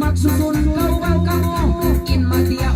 Magsusun kau ang kamo in matia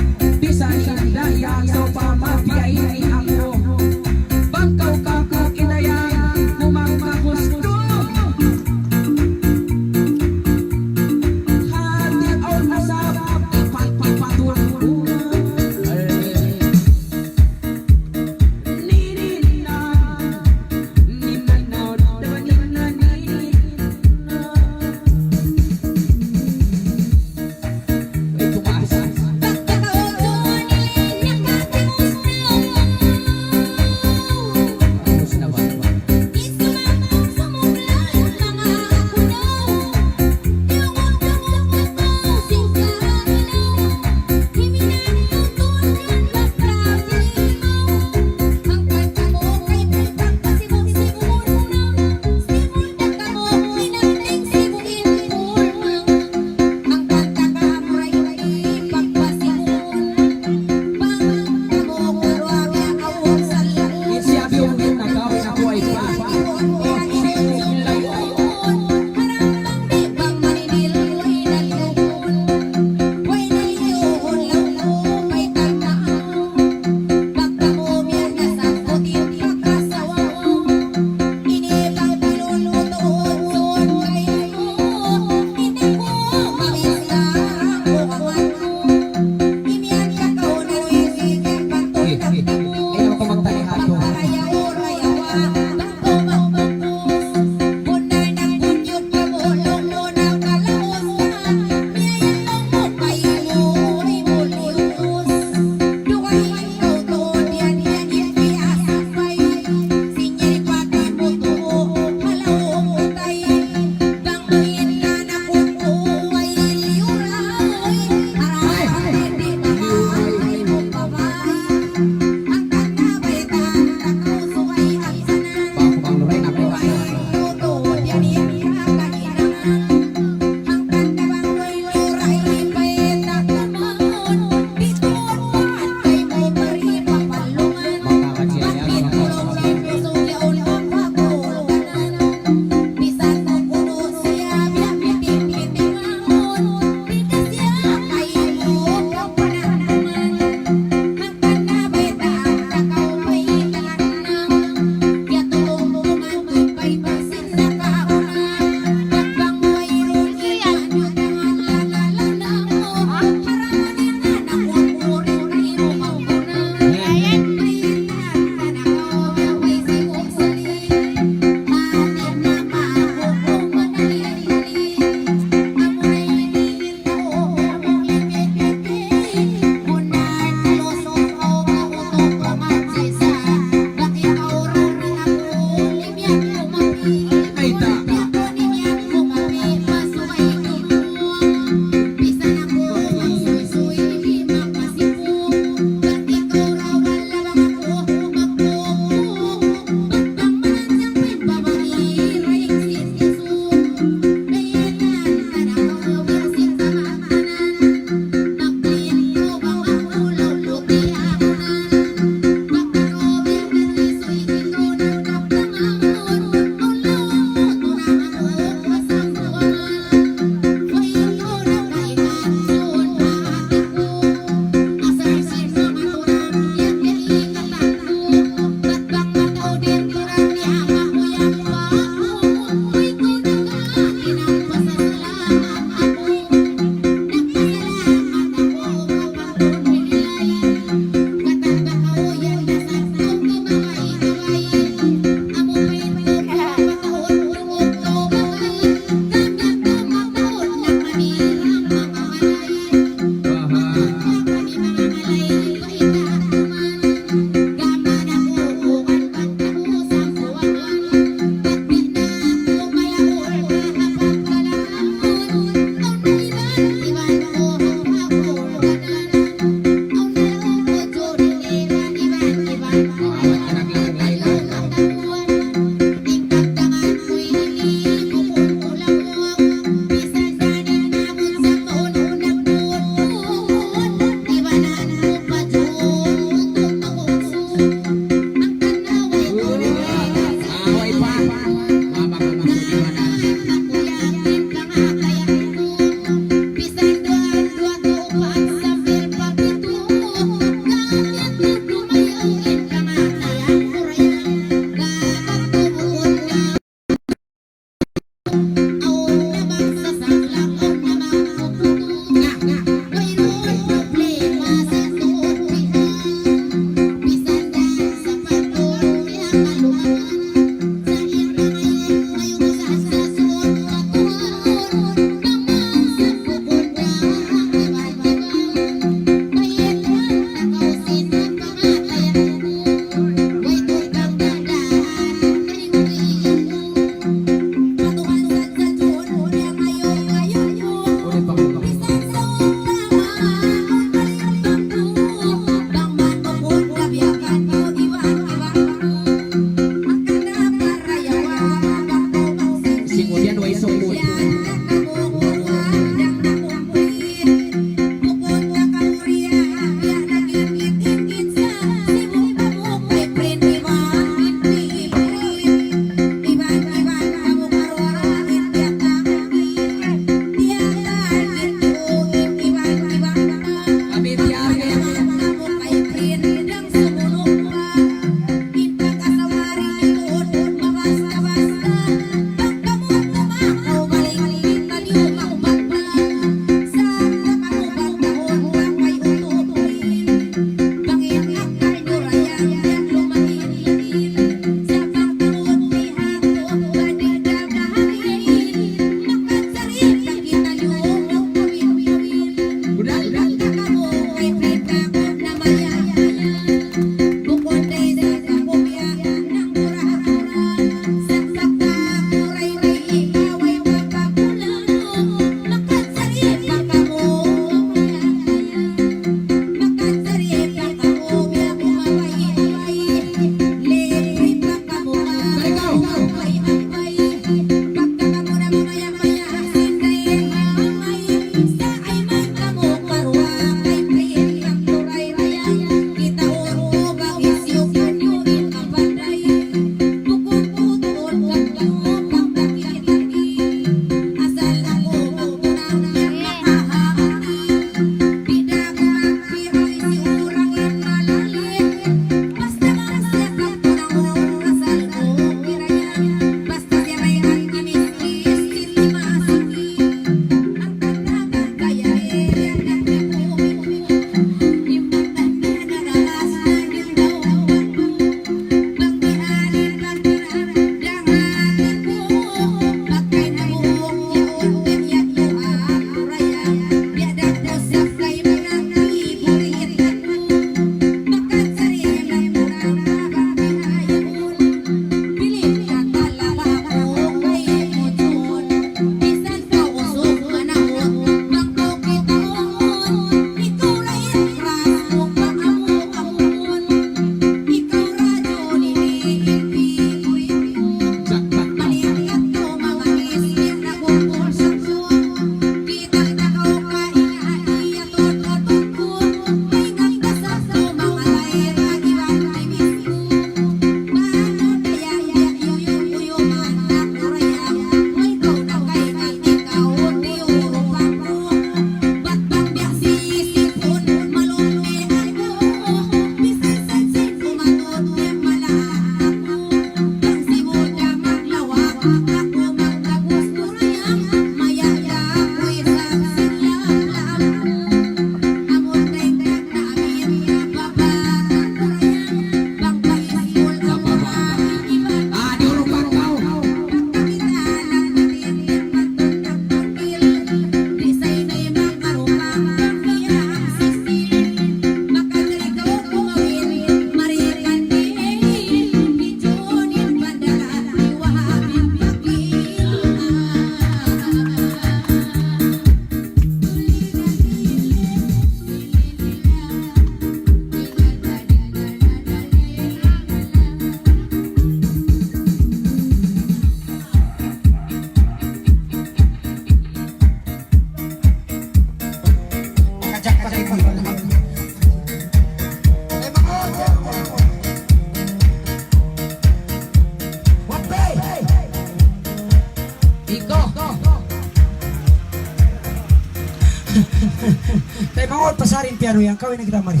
pasarin piano yan, kawin na kita, Mari.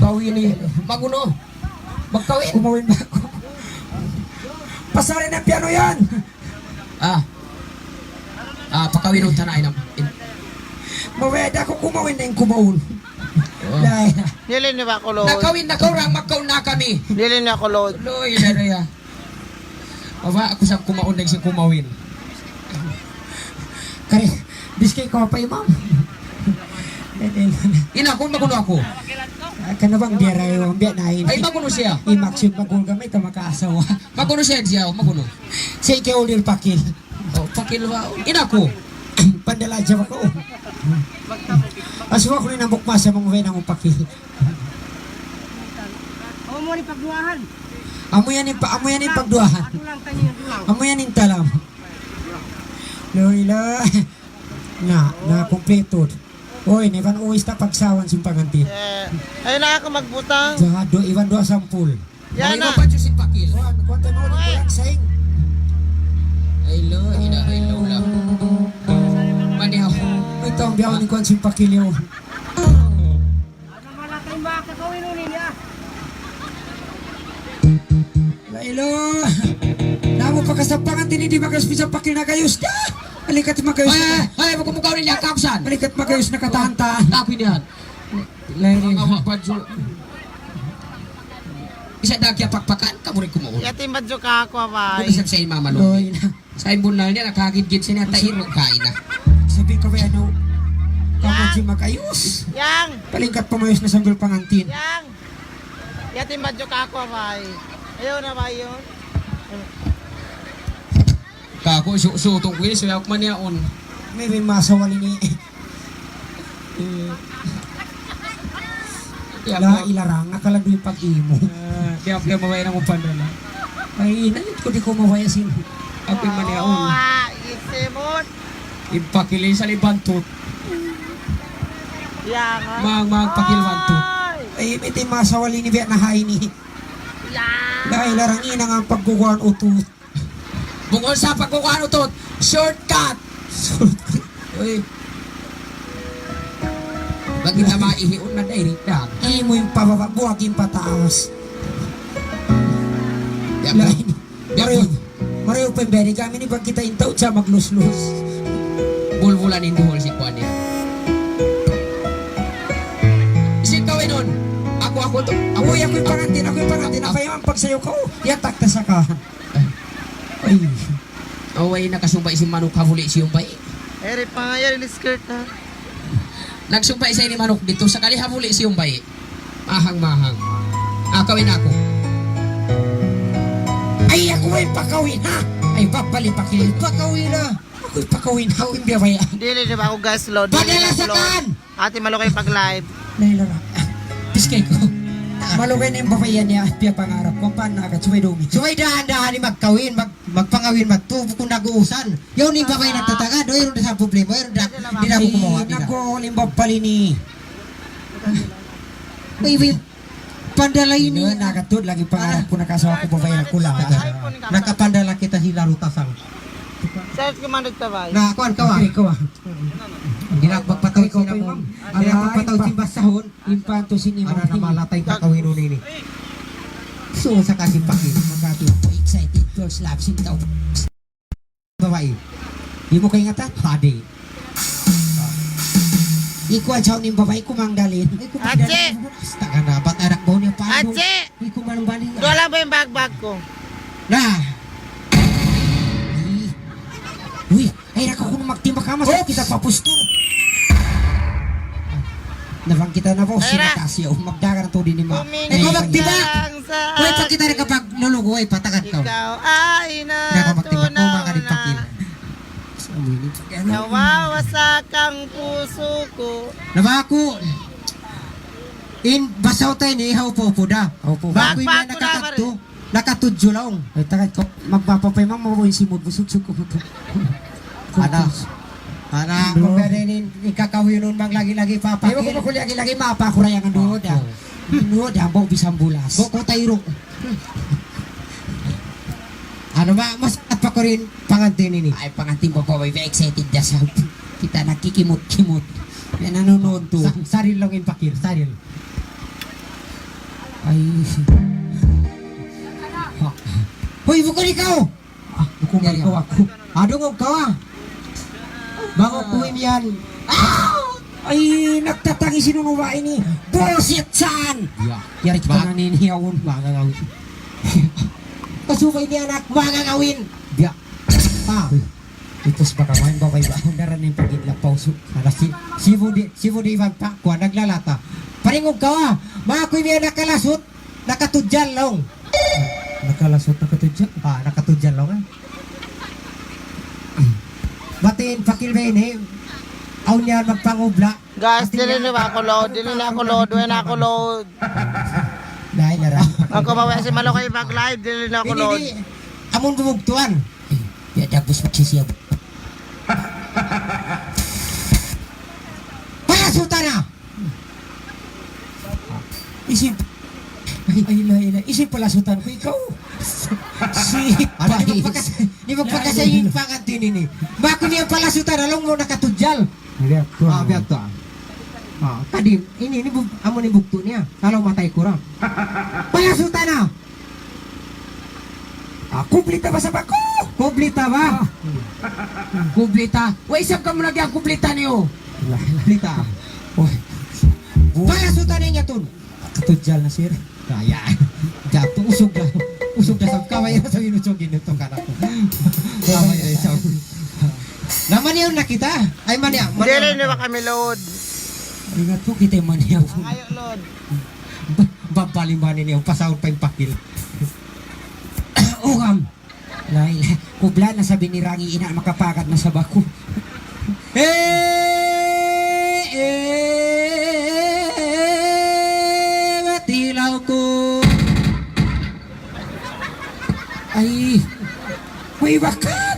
Kawin ni maguno. Magkawin. Kumawin ba ako? Pasarin ang piano yan! Pakawin ang tanay ng... Maweda ako kumawin na yung kumawin. Dahil na. Dili ni ba ko load? Nakawin na kaurang, magkaun na kami. Dili ni ako load. Loy, na. Aba, ako sa kumaun na siyang kumawin. Kari, biskay ko pa yung ma'am. Ina, kung maguno ako. Kana bang biyara yung biya na yun? Ay, maguno siya. Imaksyon magulgamay ito makaasawa. Maguno siya, maguno. Sa ikaw ulit pakil. Oh, pakilwa. Ina ko. Pandala dyan ako. Asuwa ko rin ang bukmasa mong wen ang pakil. Ako mo ni pagduahan. Amo yan yung pagduahan. Dulang tanya dulang. Amo yan yung talam. Loila. Na kompleto. Oy, nevan uwis ta pagsawan simpangantin. Ay na ako magbutang. Jado, iwan doa sampul. Yan na. pa si pakil. Juan, kwanta no ko lang saing. Ay, lo, ina, ay, lo lang. Mani ako. Ito ang biyaw ni Kwan simpakilyo. Ano malakay ba kakawin ulit niya? Lailo. Namo pagkasampangan din hindi magas bisa pakil na kayos da. Balikat magayos. Ay, magkumukaw rin niya, kaksan. Balikat magayos na katahan-tahan. Tapin niyan. Lailo. Ang awa pa, Jo. Isa dagya pakpakan, kamurin kumuul. Yatim badyo ka ako Kung abay. isang sa ima malong. Loy na. Sa imbunal niya, nakagid-gid siya niya, tairo, kain na. Sabi ko ba ano? Kamad si magayos. Yang. Palingkat pamayos na sanggol pangantin. Yang. Yatim badyo ka ako abay. Ayaw na ba yun? Kako, sutong ko yun, suyak man niya on. May masawali ni. La ilarang nakalagdo yung pag-imo. Kaya kaya mawaya na kong pandala. Ay, nalit ko di ko mawaya sin. Apoy man niya on. Isimot. Ipakilin sa libantot. Yang. Magpakilwantot. Ay, may tayo masawali ni Biat na hay ni. Yang. La ilarang ina nga ang pagkukuhan utut. Bungol sa pagkukuhan utot, shortcut! Uy. Bakit na maihiun na direct na? Ay mo yung pababa, buwagin pataas. Yapo. Mario, Mario Pemberi, kami ni pag kita intaw siya maglus-lus. Bulbulan induhol si Kwan niya. Isin kawin nun. Ako to. Ako yung pangantin. Ako yung pagsayo ko. Yatak ta sa ka. Ay. Away nakasumbay si Manok hahuli si Yumbay. Eri pa nga yan, skirt ha. Nagsumbay sa ni Manok dito sa kali hahuli si Yumbay. Mahang-mahang. Kawin ako. Ay, ako ay pakawin ha. Ay, babali pakilin. Pakawin na. Ako ay pakawin ha. Ako yung biyabaya. Dili di ba ako gas load? Padala sa kan! Ate malukay pag live. Nahila na. Piskay ko. Malugay na yung babayan niya. Piya pangarap ko. Paano agad? Suway dumi. Suway dahan-dahan ni magkawin, magpangawin, magtubo kung nag-uusan. Yaw ni ba kayo nagtatagad? O yun sa problema, yun na ko kumawa. Nako, limbab pali ni. Uy, pandalay ni. Nagatod. Lagi pangarap ko nakasawa ko babayan ako lang. Nakapandala kita sila rutasang. Sir, kumandag tabay. Nakakuan ka wa? Ay, ko ah. Hindi na magpataw sila mo. Hindi na magpataw si basahon. Impanto sinima. Ano na malatay kakawin nun ini. So, sa kasimpakin. Magkati ako excited. First love, sintaw. Babae. Di mo kayo ngata? Hadi. Ikuan siya ni babae kumangdalin. Atse! Basta ka na. Ba't anak mo niya paano? Atse! Ikaw manong bali. Doon lang ba yung bag-bag ko? Na! Uy, ay nako kung magtimba ka mas kita papusto. Nabang kita na po, sinatasya o magdagan to din ni Ma. Tumingin Ikaw magtiba! lang sa Uy, pag kita rin kapag lulugo, ay patakat ka. ikaw ay Nako magtiba ko, mga kadipakil. natunaw na. Nawawasak ang puso ko. Nabako. Basaw tayo ni ihaw po po da. Opo. Bako yung Bakbako na nakakatu. Nakatudyo lang. Ay takot ko, magpapapay mang mabuhin si Mood, busog-sug ko. Ano? Para kung ganin ikakawin nun bang lagi-lagi Ay, wag ko papakil. makuli lagi-lagi mapakurayan ang duod ah. Duod ah, bau bisang bulas. Boko tayro. Ano ba? Mas at pa ko rin pangantin ini. Ay, panganting babae, excited na sa kita nakikimot-kimot. Yan nanonood to. Saril lang yung pakir, saril. Ay. Hoy, bukod ikaw! Bukumar ko ako. Adong ka ah. Bango kuwim yan. Ay, nagtatangi sinunuwa ini. Bullshit, san! Yari kita Bak- naniniyawan. Mga ngawin. Kasukay ni anak, mga ngawin. Biya. Ah, Itos baka main babay ba? Daran yung pagidlak pauso. ala si Budi magpakwa, naglalata. Paringog ka ah. Mga kuwim yan nakalasot, nakatudyan long. Nakalasot na katudya. Ah, nakatudyan long ah. Batiin, pakil ba ini? Aw niya magpangubla. Guys, dili na ako load. Dili na ako load. Wala na ako load. Dahil na rin. Ako bawa si Malo kayo mag-live. Dili na ako load. Hindi, amon bumugtuan. Ya dapos magsisiyab. Palasutan na! Isip. Ay, isip palasutan ko ikaw. Si Ano, Pais. di magpagkasayin pangantin ini. Bako niya palasutan, along mo nakatudyal. Biyak ko. Biyak to. Tadi, ini amo ni bukto niya. Kalau matay kurang. Palasutan na! Kumplita ba sa bako? Kublita ba? Kumplita. Wa isap ka mo lagi ang kumplita niyo. Kublita. Palasutan niya tun. Katudyal na sir. Kaya, jato, usog na sa kaway na sa inusogin nito kana ko. Kaway na sa naman yun nakita. Ay man ya. Dili na ba kami load? Ingat po kita man yaw. Ayo load. Babalimanin niya, pasahod pa yung pakil. Ugam. Laila, kubla na sabi ni Rangi ina makapagat na sa bako. Matilaw ko. Ay, may bakat.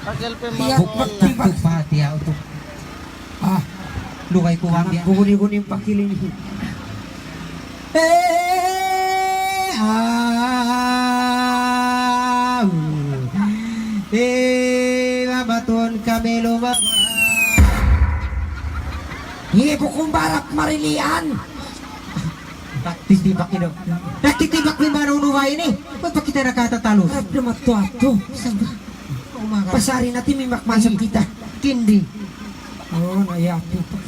Pag-selfie mo Iya, ako. Bakto pati ako. Ah, Lukay ko ang anak bukuni-buni yung pakilin. Mabaton kami lumabas. Hibo kong barak marilian. Naktitibak ino. Naktitibak ni manunuwa ini. Ba't pa kita nakatatalo? Harap na matuato. Pasari natin may makmasap kita. Kindi. Oo, nayapo pa.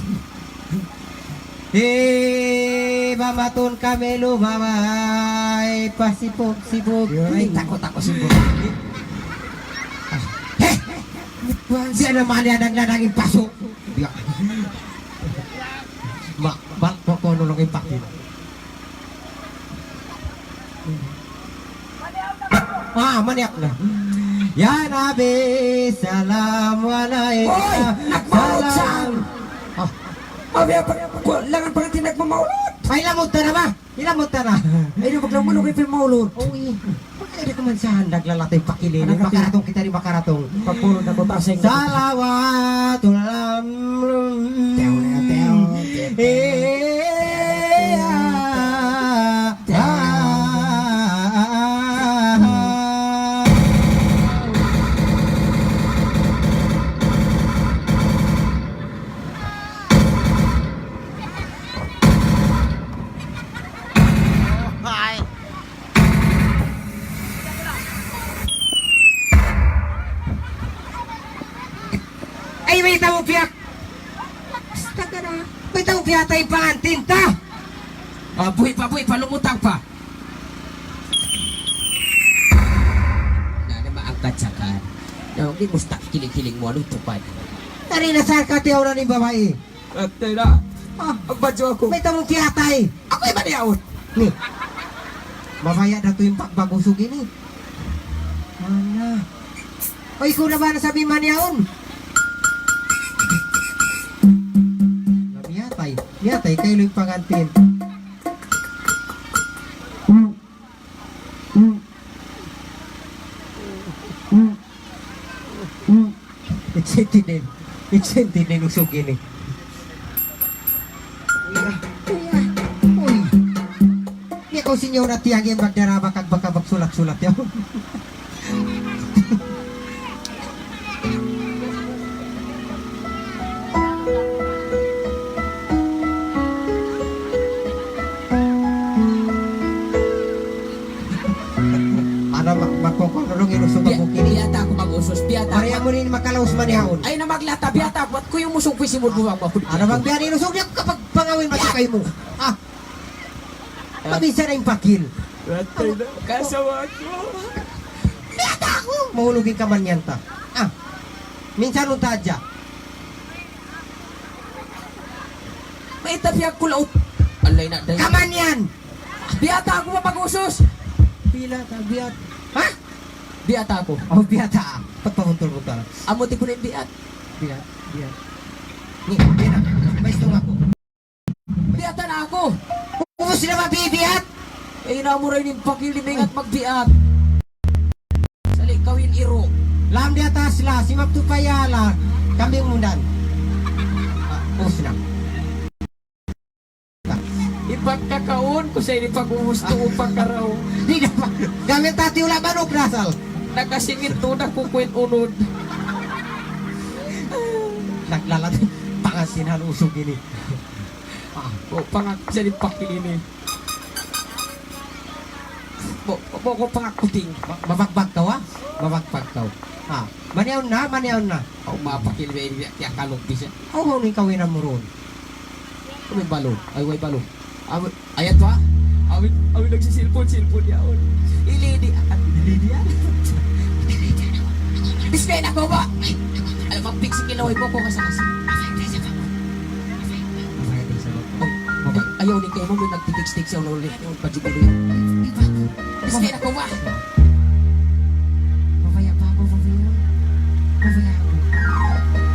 Mabaton kami lumabay. Pasipog-sipog. Ay, takot-takot si Bo. Siya naman yan ang nanangin paso. Bak po ko nung impaktin. Maniak na. Ya Nabi, Assalamualaikum. Hoy! Nagmautsang! Abi, langan pa natin nagmamaulot. Ay, lamot na ba? Ilamot na. Ay, di maglamulog kayo maulot. Uy, pagkaya ka man sa naglalatay pakilin. Makaratong kita rin makaratong. Pagpuro na ko taseng. Salawatul Teo na, teo. Bye. Ay, may tamo piyak! Basta ka na. May tamo piyak tayo pangantin ta! Buhi pa, lumutang pa. Na maangkat sa kan. Na hindi mo stop kiling-kiling mo, anong tupad? Tari na sa katiyaw na ni babae. Atay na. Ang badyo ako. May tamo piyak tayo. Ako yung maniyaon. Ni, mamaya na to yung pagbagusog ini. Mana? O, ikaw na ba nasabi man yaon? Yatay, kayo yung pangantin. It's din usog ini. Uy. Ni ako sinyo na tiyang yung magdaraba kag baka magsulat-sulat yaw. mo rin makalaos manihon. Ay na maglata biyata wat ko yung musong pisi mo buwag mo. Ano bang biyan inusog niya kapag pangawin masukay mo? Ah, mabisa na yung pakil. Kasawa ko. Biyata ako! Mahulugin ka man yan ta. Ah, minsan nung tadya. May tapiyag ko laot. Alay na dayo. Kaman yan! Biyata ako mapag-usos. Pila ka, biyat. Ha? Biyata ako. Oh, biyata. Pagpamuntol-muntol. Amuti ko na yung biyat. Biyat, biyat. Ni, biyat na. May istung ako. Biyata na ako. Kung sila mabibiyat! Eh na mo rin yung pakiliming at magbiyat. Sali kawin iro. Lam di atas lah, si Magtupayala. Kambing mundan. Pus na. Ipagkakaon ko sa inipag-umusto upang karaw. Di na pa. Gamit tati ula manok nasal. Nakasingit to na kukwit unod. Naglalat. Pangasinhan usog ini. O pangak sa pakilini. Bo ko pangakuting. Mabagbag ka wa? Mabagbag ka. Ah, manyaw na, manyaw na. O mapakilini at yakalog bisa. Aw, huwag ning kawinan mo ron. May balo. Ay way balo. Ayat ba? Awit nagsisilpon yaon. Ilidi yan. Biskay na ko ba? Alam ang pixie kilaway mo ko kasakasi. Ayaw ni kayo mo may nagtitik-stik siya ulit yung pagjubulo yan. Biskay na ko ba? Mabaya pa ako, mabaya. Mabaya ako.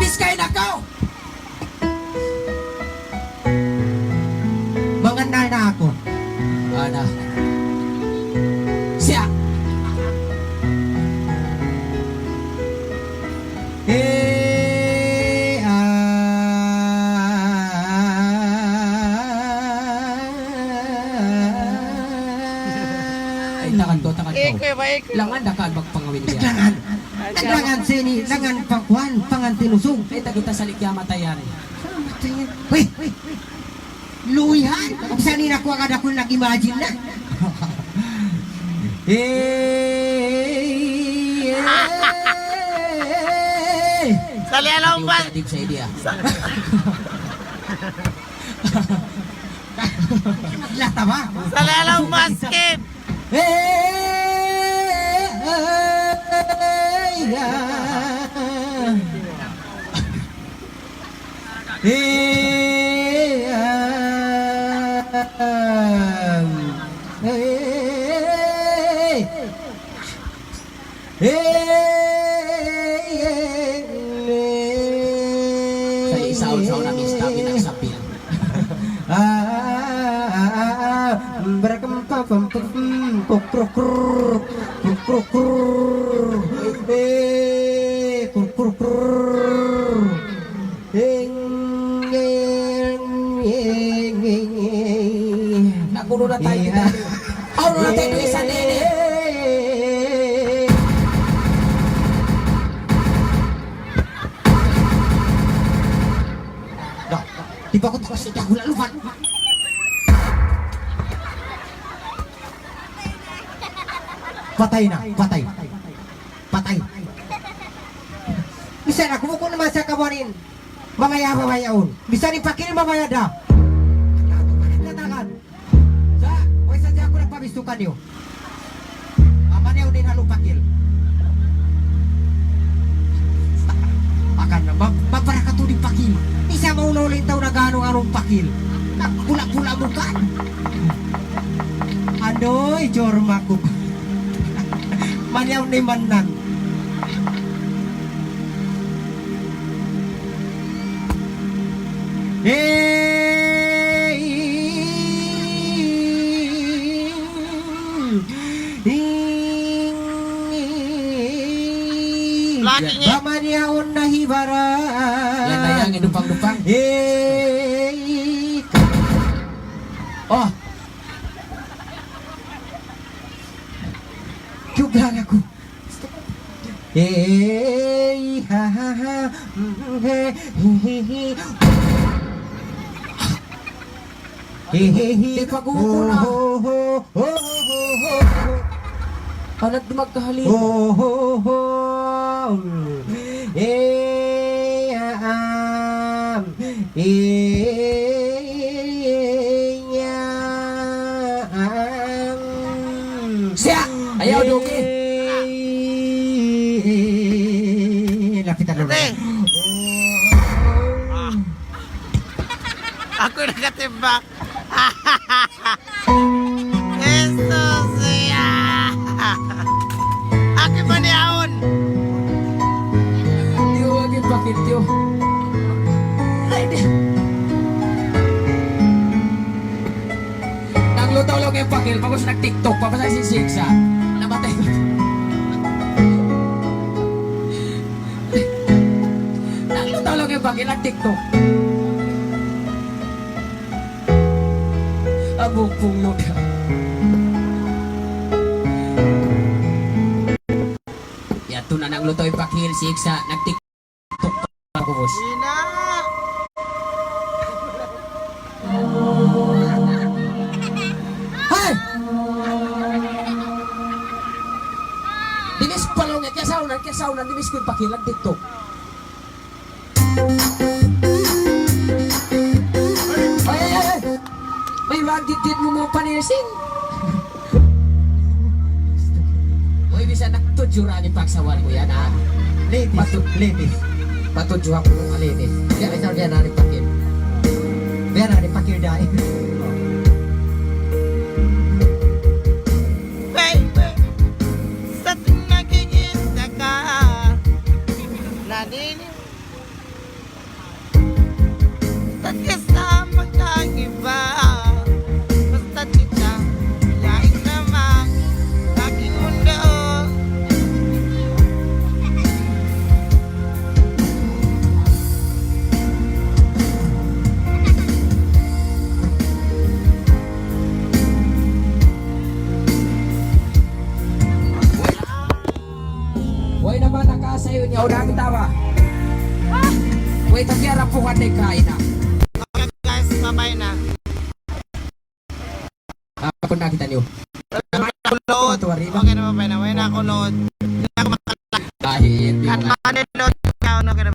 Biskay na ko! Manganda na ako. Ana. Siya. Ay, takan ko. Ikoy ba ikoy? Langan dakan magpangawin niya. Naglangan. Naglangan sini, langan pangkuhan, pangan tinusog. Ay, kita sa likya matayan. Wait, wait. Luyan. Kung saan ako agad ako nag-imagine na. Sali alam ba? Tip sa idea. Lata ba? Sali alam basket. Sa isaw-saw na mista, pinagsabi. Nakulo na tayo. Ano na tayo isa nene? Tiba ko kasi dahula lupan. Patay na, patay. Patay. Bisa na, kumukun naman sa kawarin. Mamaya-mamayaon. Bisa ni pakil mamaya da. Katakan. Sa, wala sa ako nagpabistukan niyo. Mamaya din halo pakil. Akan na, mabaraka to di pakil. Isa maunawin tao na gano'ng pakil. Pula-pula mo ka. Anoy, jorma ko. Manyaw ni manan. Lagi niya. Bamanyaon na hibara. Yan na yang idupang-dupang. Oh, Juglang ako. Hey, ha ha ha. Hey, Di pag-upo na. Anak di magkahalin. Siya! Ayaw dugi! Lapitan naman. Ate! Ako nakatimbak. Jesus siya. Aki ba niyaon? Tiyo, wag yung pakil, tiyo. Ay, di. Naglutaw-law yung pakil, pagos nag-tiktok, papasay si Siksa. Namatay ko. Naglutaw-law yung pakil, nag-tiktok. Abong pulo ka. Yato na nang luto yung pakil, Siksa, nag-tiktok pa ko, boss. Ina! Hay! Dinis palong ya kaya saunan, dinis ko yung pakilang dito. Ay! May wagit-git mo mo panirsing. Uy, bisa naktudjura ni pagsawan mo yan, ha? Ladies. Patudjuha ko nung alini. Diyan ay diyan na rin pakil. Diyan na rin pakil dahil. Baby, sa tuwing nakikita ka, naninig. Basta't kasama kang iba, basta't kita, laing naman, aking mundo. Uy naman nakasayo niya, unang tawa. Uy, tagyara po ka na kain na. Okay guys, bye-bye na. Ako nakita niyo. Load. Okay na, bye-bye na. Wala na ako load. Kahit At yung manilod ka, okay na.